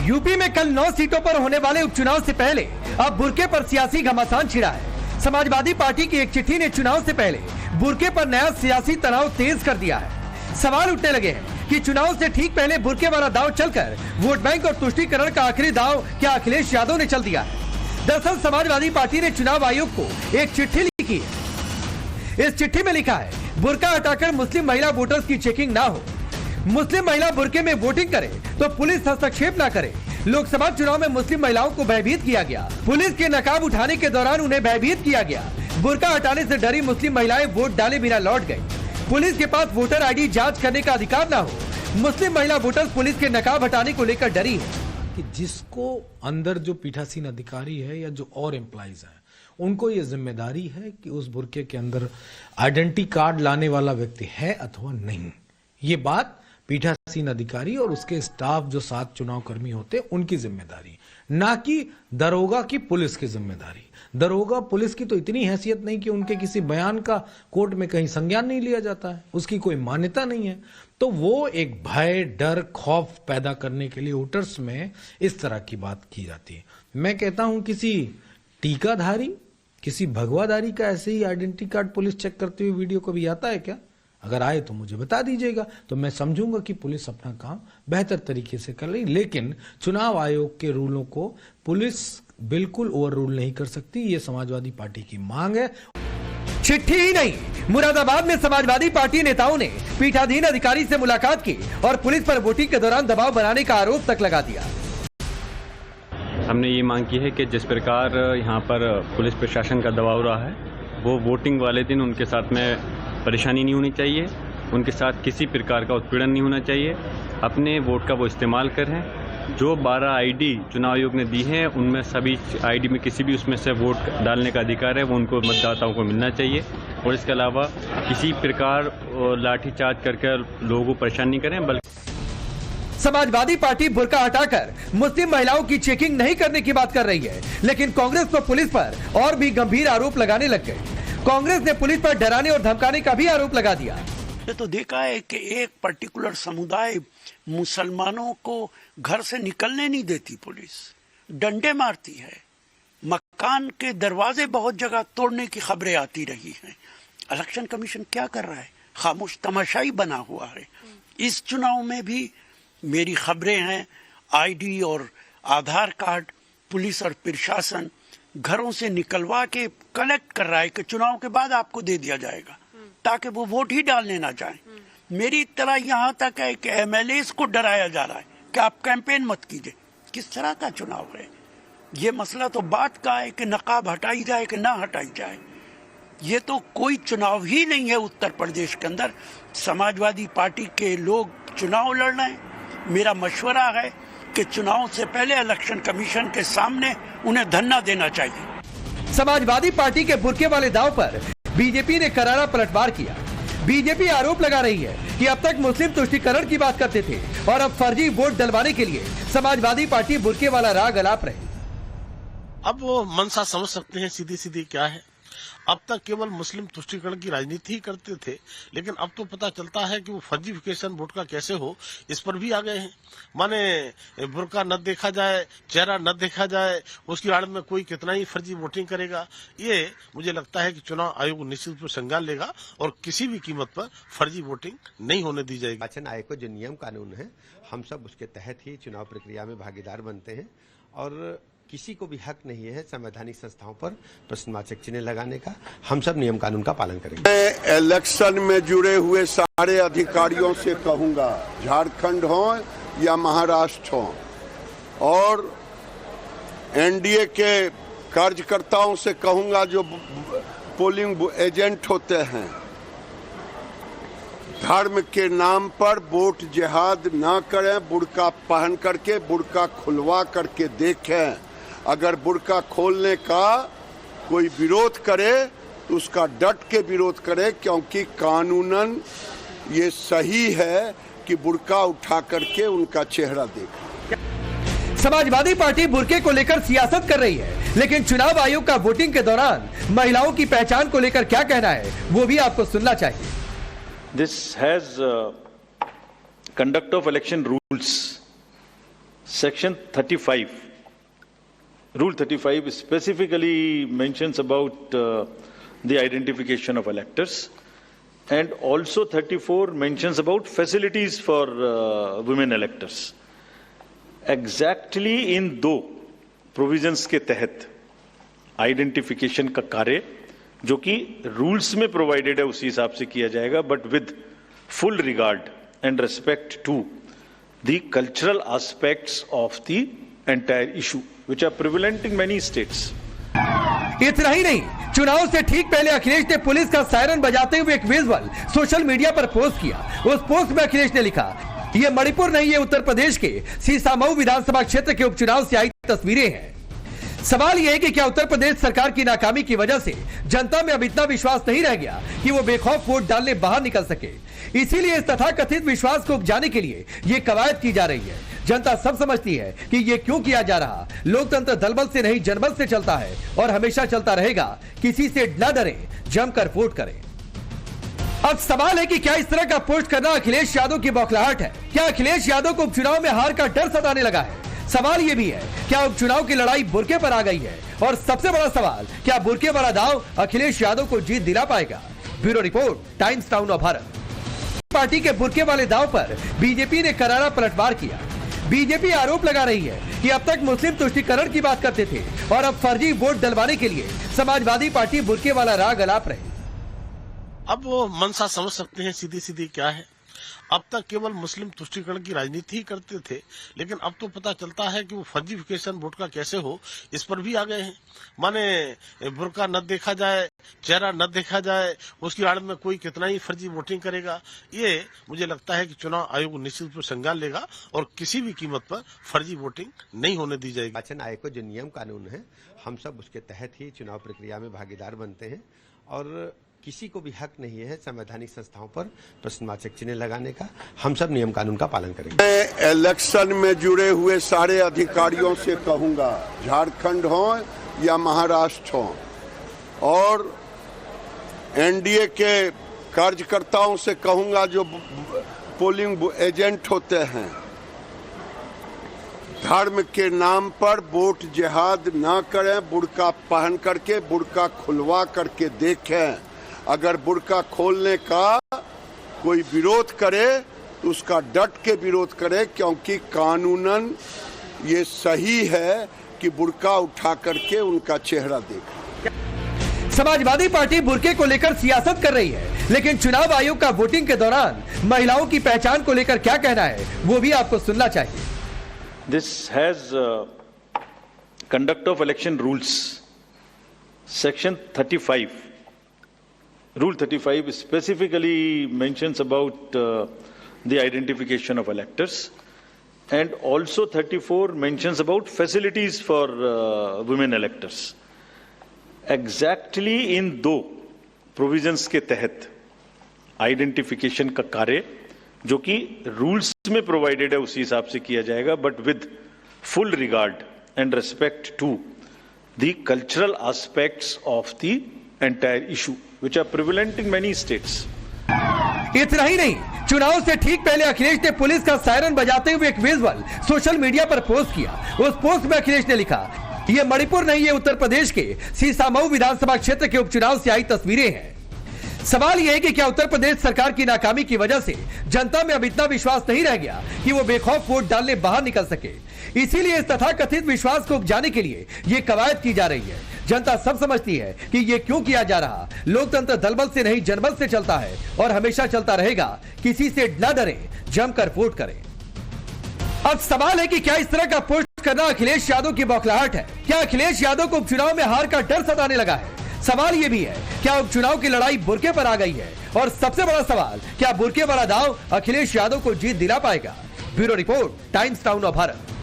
UP में कल 9 सीटों पर होने वाले उपचुनाव से पहले अब बुर्के पर सियासी घमासान छिड़ा है। समाजवादी पार्टी की एक चिट्ठी ने चुनाव से पहले बुर्के पर नया सियासी तनाव तेज कर दिया है। सवाल उठने लगे हैं कि चुनाव से ठीक पहले बुर्के वाला दांव चलकर वोट बैंक और तुष्टीकरण का आखिरी दांव क्या अखिलेश यादव ने चल दिया है। दरअसल समाजवादी पार्टी ने चुनाव आयोग को एक चिट्ठी लिखी है। इस चिट्ठी में लिखा है, बुर्का हटाकर मुस्लिम महिला वोटर्स की चेकिंग ना हो, मुस्लिम महिला बुर्के में वोटिंग करे तो पुलिस हस्तक्षेप न करे। लोकसभा चुनाव में मुस्लिम महिलाओं को भयभीत किया गया, पुलिस के नकाब उठाने के दौरान उन्हें भयभीत किया गया। बुर्का हटाने से डरी मुस्लिम महिलाएं वोट डाले बिना लौट गई। पुलिस के पास वोटर आईडी जांच करने का अधिकार न हो, मुस्लिम महिला वोटर्स पुलिस के नकाब हटाने को लेकर डरी है। कि जिसको अंदर जो पीठासीन अधिकारी है या जो और एम्प्लॉइज है, उनको ये जिम्मेदारी है कि उस बुर्के के अंदर आइडेंटिटी कार्ड लाने वाला व्यक्ति है अथवा नहीं। ये बात पीठासीन अधिकारी और उसके स्टाफ जो 7 चुनाव कर्मी होते उनकी जिम्मेदारी, ना कि दरोगा की पुलिस की जिम्मेदारी। दरोगा पुलिस की तो इतनी हैसियत नहीं कि उनके किसी बयान का कोर्ट में कहीं संज्ञान नहीं लिया जाता है, उसकी कोई मान्यता नहीं है। तो वो एक भय, डर, खौफ पैदा करने के लिए वोटर्स में इस तरह की बात की जाती है। मैं कहता हूं किसी टीकाधारी, किसी भगवाधारी का ऐसे ही आइडेंटिटी कार्ड पुलिस चेक करते हुए वीडियो कभी आता है क्या? अगर आए तो मुझे बता दीजिएगा, तो मैं समझूंगा कि पुलिस अपना काम बेहतर तरीके से कर रही। लेकिन चुनाव आयोग के रूलों को पुलिस बिल्कुल ओवर रूल नहीं कर सकती, ये समाजवादी पार्टी की मांग है। चिट्ठी ही नहीं, मुरादाबाद में समाजवादी पार्टी नेताओं ने पीठाधीन अधिकारी से मुलाकात की और पुलिस पर वोटिंग के दौरान दबाव बनाने का आरोप तक लगा दिया। हमने ये मांग की है कि जिस प्रकार यहाँ पर पुलिस प्रशासन का दबाव रहा है, वो वोटिंग वाले दिन उनके साथ में परेशानी नहीं होनी चाहिए, उनके साथ किसी प्रकार का उत्पीड़न नहीं होना चाहिए। अपने वोट का वो इस्तेमाल करें। जो 12 आईडी चुनाव आयोग ने दी है, उनमें सभी आईडी में किसी भी उसमें से वोट डालने का अधिकार है, वो उनको मतदाताओं को मिलना चाहिए। और इसके अलावा किसी प्रकार लाठीचार्ज करके लोगों को परेशान नहीं करें। बल्कि समाजवादी पार्टी बुर्का हटाकर मुस्लिम महिलाओं की चेकिंग नहीं करने की बात कर रही है, लेकिन कांग्रेस तो पुलिस पर और भी गंभीर आरोप लगाने लग गए। कांग्रेस ने पुलिस पर डराने और धमकाने का भी आरोप लगा दिया। ये तो देखा है कि एक पर्टिकुलर समुदाय मुसलमानों को घर से निकलने नहीं देती, पुलिस डंडे मारती है, मकान के दरवाजे बहुत जगह तोड़ने की खबरें आती रही हैं। इलेक्शन कमीशन क्या कर रहा है? खामोश तमाशाई बना हुआ है। इस चुनाव में भी मेरी खबरें हैं, आईडी और आधार कार्ड पुलिस और प्रशासन घरों से निकलवा के कलेक्ट कर रहा है कि चुनाव के बाद आपको दे दिया जाएगा, ताकि वो वोट ही डालने ना जाए। मेरी तरह यहाँ तक है कि एमएलएस को डराया जा रहा है कि आप कैंपेन मत कीजिए। किस तरह का चुनाव है ये? मसला तो बात का है कि नकाब हटाई जाए कि ना हटाई जाए। ये तो कोई चुनाव ही नहीं है उत्तर प्रदेश के अंदर। समाजवादी पार्टी के लोग चुनाव लड़ रहे हैं। मेरा मशवरा है कि चुनाव से पहले इलेक्शन कमीशन के सामने उन्हें धरना देना चाहिए। समाजवादी पार्टी के बुर्के वाले दाव पर बीजेपी ने करारा पलटवार किया। बीजेपी आरोप लगा रही है कि अब तक मुस्लिम तुष्टीकरण की बात करते थे और अब फर्जी वोट डलवाने के लिए समाजवादी पार्टी बुर्के वाला राग अलाप रही। अब वो मनसा समझ सकते हैं सीधी सीधी क्या है। अब तक केवल मुस्लिम तुष्टीकरण की राजनीति ही करते थे, लेकिन अब तो पता चलता है कि वो फर्जीफिकेशन वोट का कैसे हो, इस पर भी आ गए हैं। माने बुर्का न देखा जाए, चेहरा न देखा जाए, उसकी आड़ में कोई कितना ही फर्जी वोटिंग करेगा। ये मुझे लगता है कि चुनाव आयोग निश्चित रूप से संज्ञान लेगा और किसी भी कीमत पर फर्जी वोटिंग नहीं होने दी जाएगी। निर्वाचन आयोग को जो नियम कानून है, हम सब उसके तहत ही चुनाव प्रक्रिया में भागीदार बनते हैं और किसी को भी हक नहीं है संवैधानिक संस्थाओं पर प्रश्नवाचक चिन्ह लगाने का। हम सब नियम कानून का पालन करेंगे। मैं इलेक्शन में जुड़े हुए सारे अधिकारियों से कहूंगा, झारखंड हो या महाराष्ट्र हो, और एनडीए के कार्यकर्ताओं से कहूंगा जो पोलिंग एजेंट होते हैं, धर्म के नाम पर वोट जिहाद ना करें। बुर्का पहन करके, बुर्का खुलवा करके देखें। अगर बुर्का खोलने का कोई विरोध करे तो उसका डट के विरोध करे, क्योंकि कानूनन ये सही है कि बुर्का उठा करके उनका चेहरा देखें। समाजवादी पार्टी बुर्के को लेकर सियासत कर रही है, लेकिन चुनाव आयोग का वोटिंग के दौरान महिलाओं की पहचान को लेकर क्या कहना है वो भी आपको सुनना चाहिए। This has conduct of election rules Section 35, Rule 35 specifically mentions about the identification of electors, and also 34 mentions about facilities for women electors. Exactly इन दो प्रोविजंस के तहत आइडेंटिफिकेशन का कार्य जो कि रूल्स में प्रोवाइडेड है उसी हिसाब से किया जाएगा, but with full regard and respect to the cultural aspects of the entire issue which are prevalent in many states. इतना ही नहीं, चुनाव से ठीक पहले अखिलेश ने पुलिस का सायरन बजाते हुए एक विजुअल सोशल मीडिया पर पोस्ट किया। उस पोस्ट में अखिलेश ने लिखा, ये मणिपुर नहीं, ये उत्तर प्रदेश के सीसामऊ विधानसभा क्षेत्र के उपचुनाव से आई तस्वीरें हैं। सवाल यह है कि क्या उत्तर प्रदेश सरकार की नाकामी की वजह से जनता में अब इतना विश्वास नहीं रह गया कि वो बेखौफ वोट डालने बाहर निकल सके। इसीलिए इस तथाकथित विश्वास को उपजाने के लिए ये कवायद की जा रही है। जनता सब समझती है कि ये क्यों किया जा रहा। लोकतंत्र दलबल से नहीं जनबल से चलता है और हमेशा चलता रहेगा। किसी से न डरें, जमकर वोट करें। अब सवाल है कि क्या इस तरह का पोस्ट करना अखिलेश यादव की बौखलाहट है? क्या अखिलेश यादव को उपचुनाव में हार का डर सताने लगा है? सवाल ये भी है, क्या उपचुनाव की लड़ाई बुरके पर आ गई है? और सबसे बड़ा सवाल, क्या बुरके वाला दांव अखिलेश यादव को जीत दिला पाएगा? Bureau report, times town of Bharat. Party के बुरके वाले दांव पर बीजेपी ने करारा पलटवार किया। बीजेपी आरोप लगा रही है कि अब तक मुस्लिम तुष्टीकरण की बात करते थे और अब फर्जी वोट डलवाने के लिए समाजवादी पार्टी बुरके वाला राग अलाप रहे। अब वो मनसा समझ सकते हैं सीधी सीधी क्या है। अब तक केवल मुस्लिम तुष्टीकरण की राजनीति ही करते थे, लेकिन अब तो पता चलता है कि वो फर्जीफिकेशन वोट का कैसे हो, इस पर भी आ गए हैं। माने बुर्का न देखा जाए, चेहरा न देखा जाए, उसकी आड़ में कोई कितना ही फर्जी वोटिंग करेगा। ये मुझे लगता है कि चुनाव आयोग निश्चित रूप से संज्ञान लेगा और किसी भी कीमत पर फर्जी वोटिंग नहीं होने दी जाएगी। निर्वाचन आयोग को जो नियम कानून है, हम सब उसके तहत ही चुनाव प्रक्रिया में भागीदार बनते हैं और किसी को भी हक नहीं है संवैधानिक संस्थाओं पर प्रश्नवाचक चिन्ह लगाने का। हम सब नियम कानून का पालन करेंगे। मैं इलेक्शन में जुड़े हुए सारे अधिकारियों से कहूंगा, झारखंड हो या महाराष्ट्र हो, और एनडीए के कार्यकर्ताओं से कहूंगा जो पोलिंग एजेंट होते हैं, धर्म के नाम पर वोट जिहाद ना करें। बुर्का पहन करके, बुर्का खुलवा करके देखें। अगर बुर्का खोलने का कोई विरोध करे तो उसका डट के विरोध करे, क्योंकि कानूनन ये सही है कि बुर्का उठा करके उनका चेहरा देखे। समाजवादी पार्टी बुर्के को लेकर सियासत कर रही है, लेकिन चुनाव आयोग का वोटिंग के दौरान महिलाओं की पहचान को लेकर क्या कहना है वो भी आपको सुनना चाहिए। This has conduct of election rules, Section 35. Rule 35 specifically mentions about the identification of electors, and also 34 mentions about facilities for women electors. Exactly इन दो प्रोविजंस के तहत आइडेंटिफिकेशन का कार्य जो कि रूल्स में प्रोवाइडेड है उसी हिसाब से किया जाएगा, but with full regard and respect to the cultural aspects of the entire issue which are prevalent in many states. इतना ही नहीं, चुनाव से ठीक पहले अखिलेश ने पुलिस का सायरन बजाते हुए एक विजुअल सोशल मीडिया पर पोस्ट किया। उस पोस्ट में अखिलेश ने लिखा, ये मणिपुर नहीं, ये उत्तर प्रदेश के सीसामऊ विधानसभा क्षेत्र के उपचुनाव से आई तस्वीरें हैं। सवाल यह है कि क्या उत्तर प्रदेश सरकार की नाकामी की वजह से जनता में अब इतना विश्वास नहीं रह गया कि वो बेखौफ वोट डालने बाहर निकल सके। इसीलिए इस तथाकथित विश्वास को उपजाने के लिए ये कवायद की जा रही है। जनता सब समझती है कि ये क्यों किया जा रहा। लोकतंत्र दलबल से नहीं जनबल से चलता है और हमेशा चलता रहेगा। किसी से न डरें, जमकर वोट करें। अब सवाल है कि क्या इस तरह का पोस्ट करना अखिलेश यादव की बौखलाहट है? क्या अखिलेश यादव को उपचुनाव में हार का डर सताने लगा है? सवाल ये भी है, क्या उपचुनाव की लड़ाई बुरके पर आ गई है? और सबसे बड़ा सवाल, क्या बुरके वाला दांव अखिलेश यादव को जीत दिला पाएगा? Bureau report, times town of Bharat.